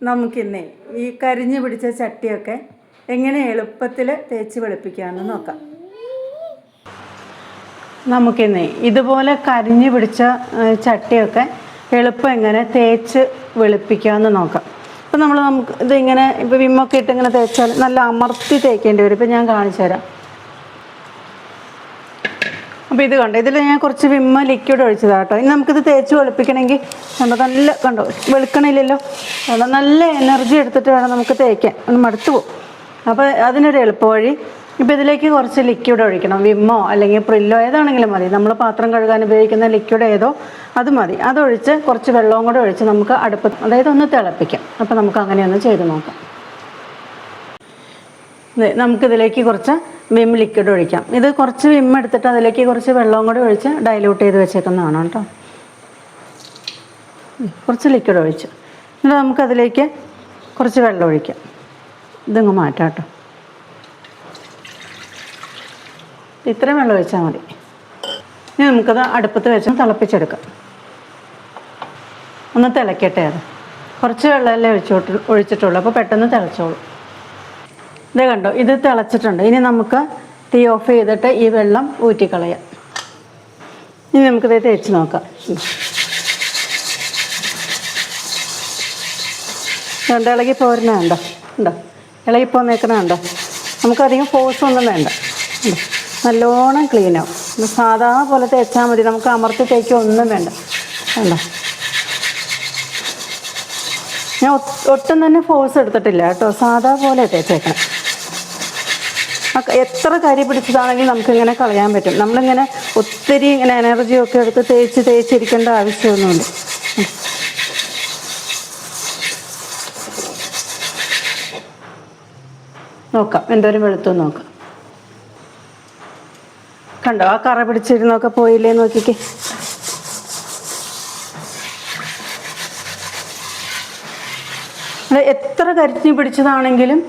നമുക്കിന്നേ ഈ കരിഞ്ഞു പിടിച്ച ചട്ടിയൊക്കെ എങ്ങനെ എളുപ്പത്തിൽ തേച്ച് വെളുപ്പിക്കാമെന്ന് നോക്കാം. നമുക്കിന്നേ ഇതുപോലെ കരിഞ്ഞു പിടിച്ച ചട്ടിയൊക്കെ എളുപ്പം എങ്ങനെ തേച്ച് വെളുപ്പിക്കാമെന്ന് നോക്കാം. ഇപ്പം നമുക്ക് ഇതിങ്ങനെ ഇപ്പോൾ വിമ്മൊക്കെ ഇട്ട് ഇങ്ങനെ തേച്ചാൽ നല്ല അമർത്തി തേക്കേണ്ടി വരും. ഇപ്പം ഞാൻ കാണിച്ചു തരാം. അപ്പോൾ ഇത് കണ്ടോ, ഇതിൽ ഞാൻ കുറച്ച് വിമ്മ ലിക്വിഡ് ഒഴിച്ചതാണ് കേട്ടോ. ഇനി നമുക്കിത് തേച്ച് വെളുപ്പിക്കണമെങ്കിൽ കണ്ടോ, നല്ല കണ്ടോ വെളുക്കണില്ലല്ലോ, കണ്ടോ നല്ല എനർജി എടുത്തിട്ട് വേണം നമുക്ക് തേക്കാൻ, ഒന്ന് മടുത്തു പോകും. അപ്പോൾ അതിനൊരു എളുപ്പ വഴി, ഇപ്പോൾ ഇതിലേക്ക് കുറച്ച് ലിക്വിഡ് ഒഴിക്കണം. വിമ്മോ അല്ലെങ്കിൽ പ്രില്ലോ ഏതാണെങ്കിലും മതി. നമ്മൾ പാത്രം കഴുകാൻ ഉപയോഗിക്കുന്ന ലിക്വിഡ് ഏതോ അത് മതി. അതൊഴിച്ച് കുറച്ച് വെള്ളവും കൂടെ ഒഴിച്ച് നമുക്ക് അടുപ്പ്, അതായത് ഒന്ന് തിളപ്പിക്കാം. അപ്പോൾ നമുക്ക് അങ്ങനെയൊന്ന് ചെയ്ത് നോക്കാം. നമുക്കിതിലേക്ക് കുറച്ച് വിം ലിക്വിഡ് ഒഴിക്കാം. ഇത് കുറച്ച് വിം എടുത്തിട്ട് അതിലേക്ക് കുറച്ച് വെള്ളവും കൂടി ഒഴിച്ച് ഡൈല്യൂട്ട് ചെയ്ത് വെച്ചേക്കുന്നതാണ് കേട്ടോ. കുറച്ച് ലിക്വിഡ് ഒഴിച്ച് എന്നിട്ട് നമുക്കതിലേക്ക് കുറച്ച് വെള്ളം ഒഴിക്കാം. ഇതങ്ങ് മാറ്റാം കേട്ടോ. ഇത്രയും വെള്ളം ഒഴിച്ചാൽ മതി. ഇനി നമുക്കത് അടുപ്പത്ത് വെച്ച് തിളപ്പിച്ചെടുക്കാം. ഒന്ന് തിളക്കട്ടെ. അത് കുറച്ച് വെള്ളമല്ലേ ഒഴിച്ചിട്ടുള്ളൂ, അപ്പോൾ പെട്ടെന്ന് തിളച്ചോളൂ. ഇത് കണ്ടോ, ഇത് തിളച്ചിട്ടുണ്ട്. ഇനി നമുക്ക് തീ ഓഫ് ചെയ്തിട്ട് ഈ വെള്ളം ഊറ്റിക്കളയാം. ഇനി നമുക്കിത് തേച്ച് നോക്കാം. രണ്ട് ഇളകി പോരുന്ന വേണ്ടോ, ഉണ്ടോ ഇളകിപ്പോന്നേക്കണ വേണ്ടോ. നമുക്കധികം ഫോഴ്സൊന്നും വേണ്ട. നല്ലോണം ക്ലീനാവും. സാധാ പോലെ തേച്ചാൽ മതി, നമുക്ക് അമർത്തി തേക്കുക ഒന്നും വേണ്ട. വേണ്ട, ഞാൻ ഒട്ടും തന്നെ ഫോഴ്സ് എടുത്തിട്ടില്ല കേട്ടോ. സാധാ പോലെ തേച്ചേക്കണം. എത്ര കരി പിടിച്ചതാണെങ്കിലും നമുക്കിങ്ങനെ കളയാൻ പറ്റും. നമ്മളിങ്ങനെ ഒത്തിരി ഇങ്ങനെ എനർജിയൊക്കെ എടുത്ത് തേച്ചിരിക്കേണ്ട ആവശ്യമൊന്നുമില്ല. നോക്കാം എന്തോരം വെളുത്തു നോക്കാം. കണ്ടോ, ആ കറ പിടിച്ചിരുന്നൊക്കെ പോയില്ലേ നോക്കിക്കേ. എത്ര കരിഞ്ഞു പിടിച്ചതാണെങ്കിലും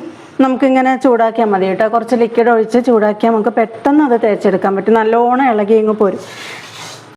നമുക്കിങ്ങനെ ചൂടാക്കിയാൽ മതി കേട്ടോ. കുറച്ച് ലിക്വിഡ് ഒഴിച്ച് ചൂടാക്കിയാൽ നമുക്ക് പെട്ടെന്ന് അത് തേച്ചെടുക്കാൻ പറ്റും. നല്ലോണം ഇളകി ഇങ്ങ് പോരും.